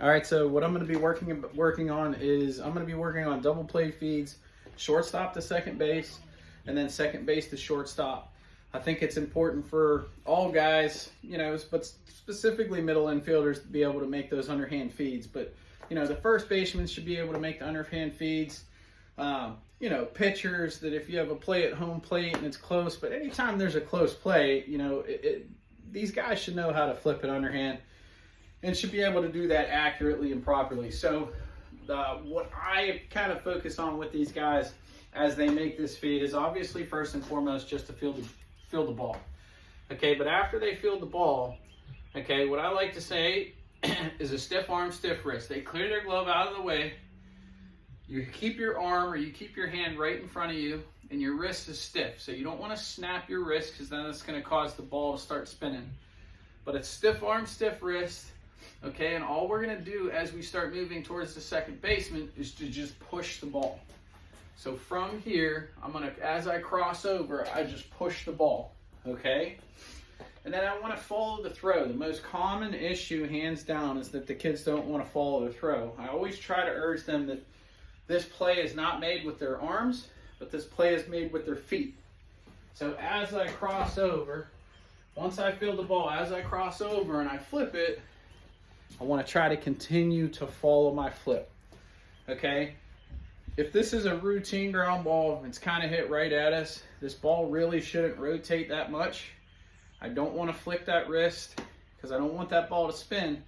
All right, so what I'm going to be working on is I'm going to be working on double play feeds, shortstop to second base, and then second base to shortstop. I think it's important for all guys, you know, but specifically middle infielders to be able to make those underhand feeds. But, you know, the first baseman should be able to make the underhand feeds. You know, pitchers, that if you have a play at home plate and it's close, but anytime there's a close play, you know, these guys should know how to flip it underhand and should be able to do that accurately and properly. So what I kind of focus on with these guys as they make this feed is obviously first and foremost just to field the ball. Okay, but after they field the ball, okay, what I like to say is a stiff arm, stiff wrist. They clear their glove out of the way. You keep your arm or you keep your hand right in front of you and your wrist is stiff. So you don't want to snap your wrist because then it's going to cause the ball to start spinning. But it's stiff arm, stiff wrist. Okay, and all we're going to do as we start moving towards the second baseman is to just push the ball. So from here, I'm going to, as I cross over, I just push the ball. Okay? And then I want to follow the throw. The most common issue, hands down, is that the kids don't want to follow the throw. I always try to urge them that this play is not made with their arms, but this play is made with their feet. So as I cross over, once I feel the ball, as I cross over and I flip it, I want to try to continue to follow my flip. Okay? If this is a routine ground ball, it's kind of hit right at us, this ball really shouldn't rotate that much. I don't want to flick that wrist because I don't want that ball to spin.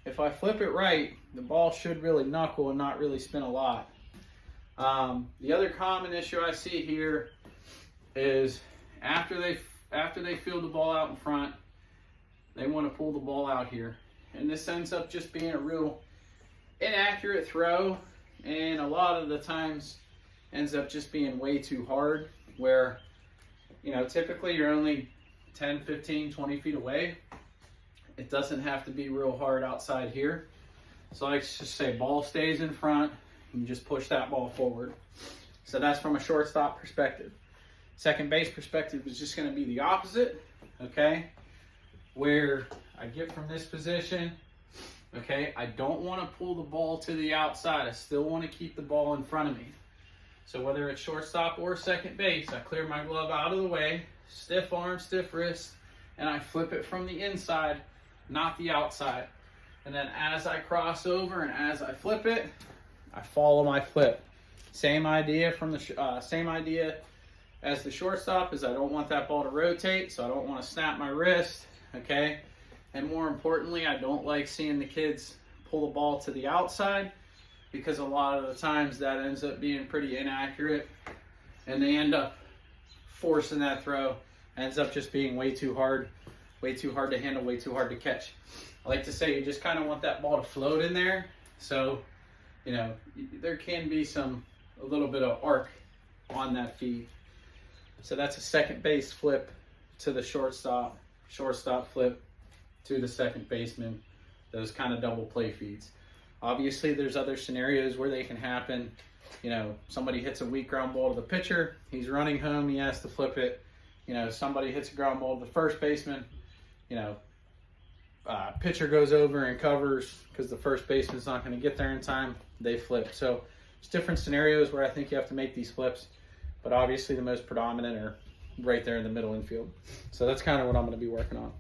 If I flip it right, the ball should really knuckle and not really spin a lot. The other common issue I see here is after they field the ball out in front, they want to pull the ball out here. And this ends up just being a real inaccurate throw, and a lot of the times ends up just being way too hard, where, you know, typically you're only 10, 15, 20 feet away. It doesn't have to be real hard outside here. So I just say ball stays in front and just push that ball forward. So that's from a shortstop perspective. Second base perspective is just going to be the opposite, okay? Where I get from this position, okay, I don't want to pull the ball to the outside. I still want to keep the ball in front of me. So whether it's shortstop or second base, I clear my glove out of the way, stiff arm, stiff wrist, and I flip it from the inside, not the outside. And then as I cross over and as I flip it, I follow my flip. Same idea from the same idea as the shortstop, is I don't want that ball to rotate, so I don't want to snap my wrist. Okay, and more importantly, I don't like seeing the kids pull the ball to the outside, because a lot of the times that ends up being pretty inaccurate and they end up forcing that throw. Ends up just being way too hard to handle, way too hard to catch. I like to say you just kind of want that ball to float in there, so you know there can be a little bit of arc on that feed. So that's a second base flip to the shortstop flip to the second baseman, those kind of double play feeds. Obviously there's other scenarios where they can happen. You know, somebody hits a weak ground ball to the pitcher, he's running home, he has to flip it. You know, somebody hits a ground ball to the first baseman, you know, pitcher goes over and covers because the first baseman's not going to get there in time, they flip. So there's different scenarios where I think you have to make these flips, but obviously the most predominant are right there in the middle infield. So that's kind of what I'm going to be working on.